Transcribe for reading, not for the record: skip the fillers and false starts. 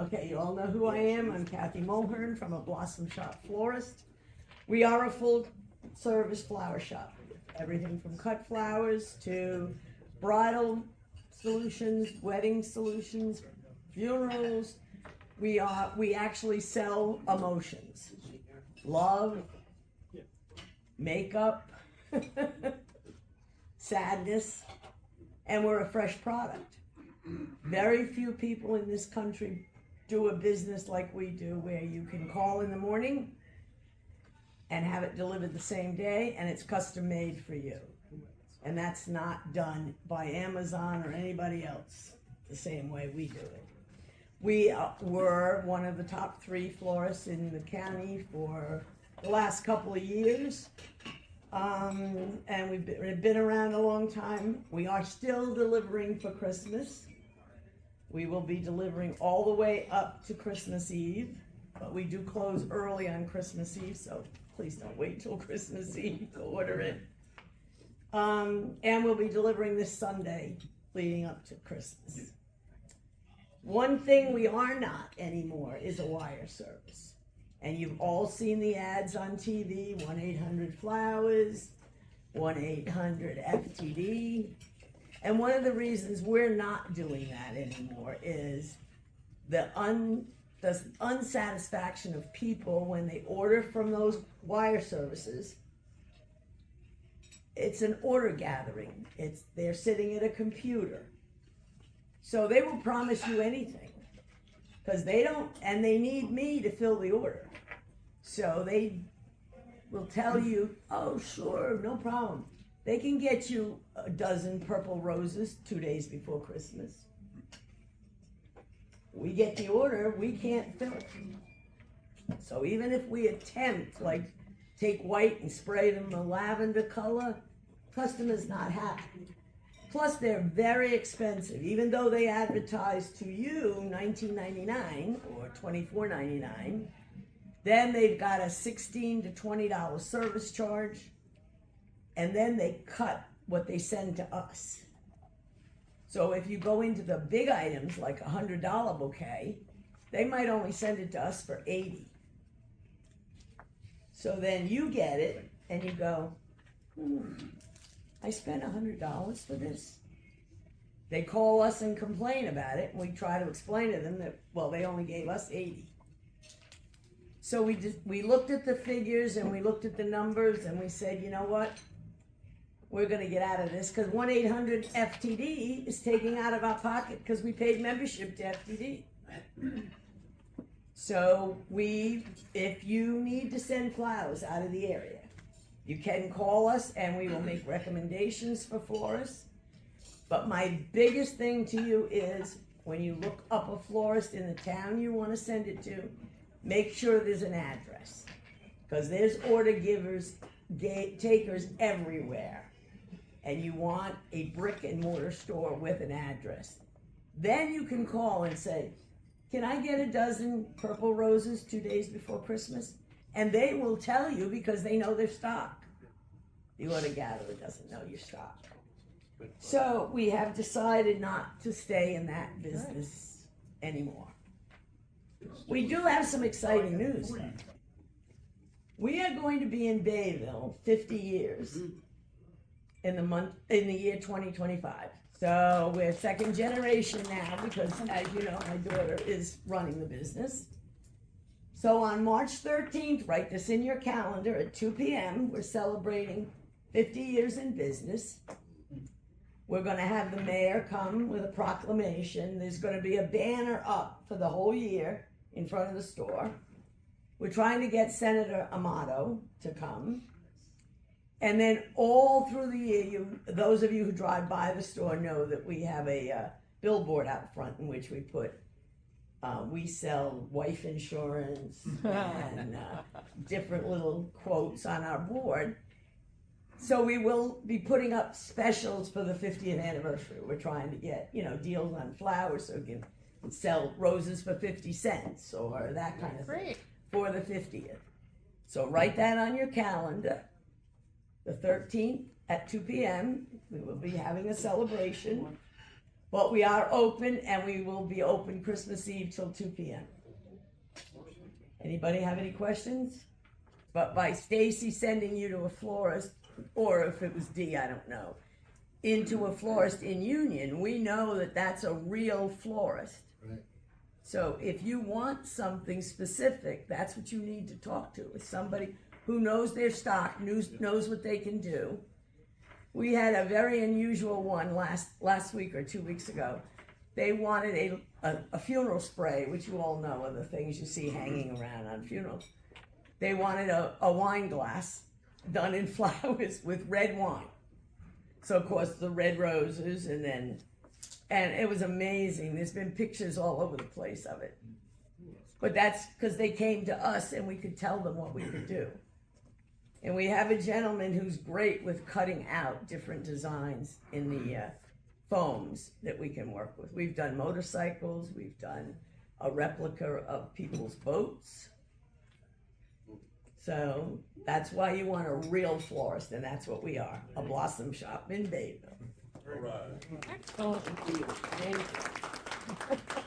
Okay, you all know who I am. I'm Cathy Mulhern from A Blossom Shop Florist. We are a full-service flower shop. Everything from cut flowers to bridal solutions, wedding solutions, funerals. We actually sell emotions, love, makeup, sadness, and we're a fresh product. Very few people in this country do a business like we do, where you can call in the morning and have it delivered the same day, and it's custom made for you. And that's not done by Amazon or anybody else the same way we do it. We were one of the top 3 florists in the county for the last couple of years. And we've been around a long time. We are still delivering for Christmas. We will be delivering all the way up to Christmas Eve, but we do close early on Christmas Eve, so please don't wait till Christmas Eve to order it. And we'll be delivering this Sunday leading up to Christmas. One thing we are not anymore is a wire service. And you've all seen the ads on TV, 1-800-FLOWERS, 1-800-FTD. And one of the reasons we're not doing that anymore is the unsatisfaction of people when they order from those wire services. It's an order gathering. They're sitting at a computer. So they will promise you anything because they don't, and they need me to fill the order. So they will tell you, oh, sure, no problem. They can get you a dozen purple roses 2 days before Christmas. We get the order, we can't fill it. So even if we attempt, like take white and spray them a lavender color, customer's not happy. Plus they're very expensive, even though they advertise to you $19.99 or $24.99. Then they've got a $16 to $20 service charge, and then they cut what they send to us. So if you go into the big items, like a $100 bouquet, they might only send it to us for $80. So then you get it, and you go, I spent $100 for this. They call us and complain about it, and we try to explain to them that, well, they only gave us $80. So we looked at the figures and we looked at the numbers and we said, you know what? We're gonna get out of this because 1-800-FTD is taking out of our pocket because we paid membership to FTD. So if you need to send flowers out of the area, you can call us and we will make recommendations for florists. But my biggest thing to you is when you look up a florist in the town you want to send it to, make sure there's an address, because there's order givers, takers everywhere, and you want a brick-and-mortar store with an address. Then you can call and say, can I get a dozen purple roses 2 days before Christmas? And they will tell you because they know their stock. The order gatherer doesn't know your stock. So we have decided not to stay in that business anymore. We do have some exciting news though. We are going to be in Bayville 50 years in the year 2025. So we're second generation now because, as you know, my daughter is running the business. So on March 13th, write this in your calendar at 2 p.m., we're celebrating 50 years in business. We're going to have the mayor come with a proclamation. There's going to be a banner up for the whole year in front of the store. We're trying to get Senator Amato to come. And then all through the year, those of you who drive by the store know that we have a billboard out front in which we put, we sell wife insurance and different little quotes on our board. So we will be putting up specials for the 50th anniversary. We're trying to get, deals on flowers so we can sell roses for 50 cents or that kind of thing for the 50th. So write that on your calendar. The 13th at 2 p.m. we will be having a celebration. But we are open, and we will be open Christmas Eve till 2 p.m. Anybody have any questions? But by Stacy sending you to a florist, or if it was D, I don't know, into a florist in Union, we know that that's a real florist. Right. So if you want something specific, that's what you need to talk to, is somebody who knows their stock, knows what they can do. We had a very unusual one last week or 2 weeks ago. They wanted a funeral spray, which you all know are the things you see hanging around on funerals. They wanted a wine glass done in flowers with red wine. So of course the red roses and it was amazing. There's been pictures all over the place of it. But that's because they came to us and we could tell them what we could do. And we have a gentleman who's great with cutting out different designs in the foams that we can work with. We've done motorcycles, we've done a replica of people's boats. So that's why you want a real florist, and that's what we are, A Blossom Shop in Bayville. All right. Thank you.